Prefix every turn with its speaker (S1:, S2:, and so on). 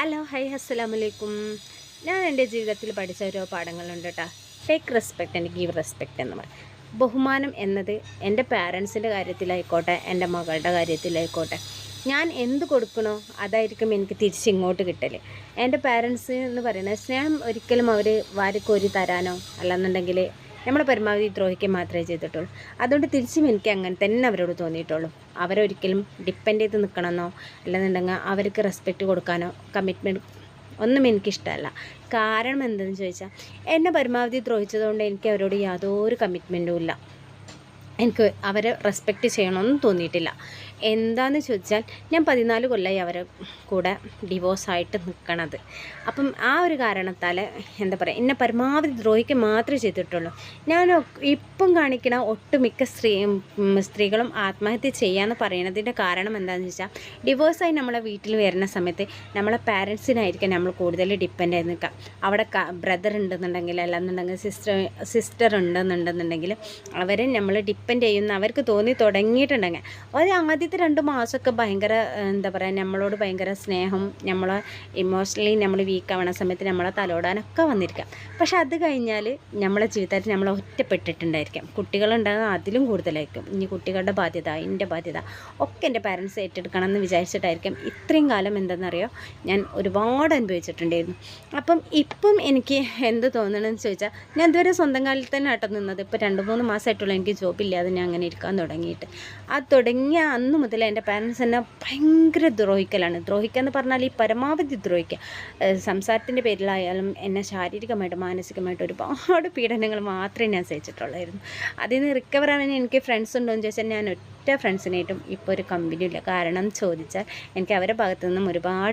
S1: Hello hi അസ്സലാമലൈക്കും. ഞാൻ എൻ്റെ ജീവിതത്തിൽ പഠിച്ച ഓരോ പാഠങ്ങളുണ്ട് കേട്ടോ. Take respect and give respect എന്ന് പറയും. ബഹുമാനം എന്നത് എൻ്റെ പാരൻസിൻ്റെ കാര്യത്തിലായിക്കോട്ടെ, എൻ്റെ മകളുടെ കാര്യത്തിലായിക്കോട്ടെ, ഞാൻ എന്ത് കൊടുക്കണോ അതായിരിക്കും എനിക്ക് തിരിച്ചിങ്ങോട്ട് കിട്ടൽ. എൻ്റെ പാരൻസ് എന്ന് പറയുന്നത് സ്നേഹം ഒരിക്കലും അവർ വാരിക്കോരി തരാനോ അല്ലെന്നുണ്ടെങ്കിൽ നമ്മൾ പരമാവധി ദ്രോഹിക്കുക മാത്രമേ ചെയ്തിട്ടുള്ളൂ. അതുകൊണ്ട് തിരിച്ചും എനിക്ക് അങ്ങനെ തന്നെ അവരോട് തോന്നിയിട്ടുള്ളൂ. അവരൊരിക്കലും ഡിപ്പെൻഡ് ചെയ്ത് നിൽക്കണമെന്നോ അല്ലെന്നുണ്ടെങ്കിൽ അവർക്ക് റെസ്പെക്റ്റ് കൊടുക്കാനോ കമ്മിറ്റ്മെൻറ്റ് ഒന്നും എനിക്കിഷ്ടമല്ല. കാരണം എന്തെന്ന് ചോദിച്ചാൽ, എന്നെ പരമാവധി ദ്രോഹിച്ചതുകൊണ്ട് എനിക്ക് അവരോട് യാതൊരു കമ്മിറ്റ്മെൻറ്റും ഇല്ല. എനിക്ക് അവരെ റെസ്പെക്റ്റ് ചെയ്യണമെന്നും തോന്നിയിട്ടില്ല. എന്താണെന്ന് ചോദിച്ചാൽ, ഞാൻ 14 കൊല്ലമായി അവരെ കൂടെ ഡിവോഴ്സായിട്ട് നിൽക്കണത്. അപ്പം ആ ഒരു കാരണത്താൽ എന്താ പറയുക, എന്നെ പരമാവധി ദ്രോഹിക്കുക മാത്രമേ ചെയ്തിട്ടുള്ളൂ. ഞാൻ ഇപ്പം കാണിക്കുന്ന ഒട്ടുമിക്ക സ്ത്രീകളും ആത്മഹത്യ ചെയ്യാമെന്ന് പറയുന്നതിൻ്റെ കാരണം എന്താണെന്ന് വെച്ചാൽ, ഡിവോഴ്സായി നമ്മളെ വീട്ടിൽ വരുന്ന സമയത്ത് നമ്മളെ പാരൻസിനായിരിക്കും നമ്മൾ കൂടുതൽ ഡിപ്പെൻഡ് ആയി നിൽക്കുക. അവിടെ ബ്രദർ ഉണ്ടെന്നുണ്ടെങ്കിൽ അല്ലെന്നുണ്ടെങ്കിൽ സിസ്റ്റർ ഉണ്ടെന്നുണ്ടെന്നുണ്ടെങ്കിൽ അവരെ നമ്മൾ ഡിപ്പെൻഡ് ചെയ്യുന്ന അവർക്ക് തോന്നി തുടങ്ങിയിട്ടുണ്ടെങ്കിൽ ആദ്യത്തെ 2 മാസമൊക്കെ ഭയങ്കര എന്താ പറയുക, നമ്മളോട് ഭയങ്കര സ്നേഹം, നമ്മളെ ഇമോഷണലി നമ്മൾ വീക്കാവണ സമയത്ത് നമ്മളെ തലോടാനൊക്കെ വന്നിരിക്കാം. പക്ഷെ അത് കഴിഞ്ഞാൽ നമ്മളെ ജീവിതത്തിൽ നമ്മൾ ഒറ്റപ്പെട്ടിട്ടുണ്ടായിരിക്കാം. കുട്ടികളുണ്ടാകുന്ന അതിലും കൂടുതലായിരിക്കും. ഇനി കുട്ടികളുടെ ബാധ്യത, എൻ്റെ ബാധ്യത ഒക്കെ എൻ്റെ പാരൻസ് ഏറ്റെടുക്കണം എന്ന് വിചാരിച്ചിട്ടായിരിക്കും ഇത്രയും കാലം എന്തെന്നറിയോ ഞാൻ ഒരുപാട് അനുഭവിച്ചിട്ടുണ്ടായിരുന്നു. ഇപ്പം എനിക്ക് എന്ത് തോന്നണമെന്ന് ചോദിച്ചാൽ, ഞാൻ ഇതുവരെ സ്വന്തം കാലിൽ തന്നെ ആട്ടോ നിന്നത്. ഇപ്പോൾ 2-3 മാസമായിട്ടുള്ള എനിക്ക് ജോബില്ലാതെ ഞാൻ അങ്ങനെ ഇരിക്കാൻ തുടങ്ങിയിട്ട്. ആ തുടങ്ങിയ അന്ന് മുതൽ എൻ്റെ പാരൻസ് എന്നെ ഭയങ്കര ദ്രോഹിക്കലാണ്. ദ്രോഹിക്കുക എന്ന് പറഞ്ഞാൽ ഈ പരമാവധി ദ്രോഹിക്കുക. സംസാരത്തിൻ്റെ പേരിലായാലും എന്നെ ശാരീരികമായിട്ടും മാനസികമായിട്ടും ഒരുപാട് പീഡനങ്ങൾ മാത്രമേ ഞാൻ സഹിച്ചിട്ടുള്ളായിരുന്നു. അതിൽ നിന്ന് റിക്കവർ ആവാൻ എനിക്ക് ഫ്രണ്ട്സ് ഉണ്ടോ എന്ന് ചോദിച്ചാൽ, ഞാൻ ഒറ്റ ഫ്രണ്ട്സിനായിട്ടും ഇപ്പോൾ ഒരു കമ്പനി ഇല്ല. കാരണം ചോദിച്ചാൽ, എനിക്ക് അവരുടെ ഭാഗത്തു നിന്നും ഒരുപാട്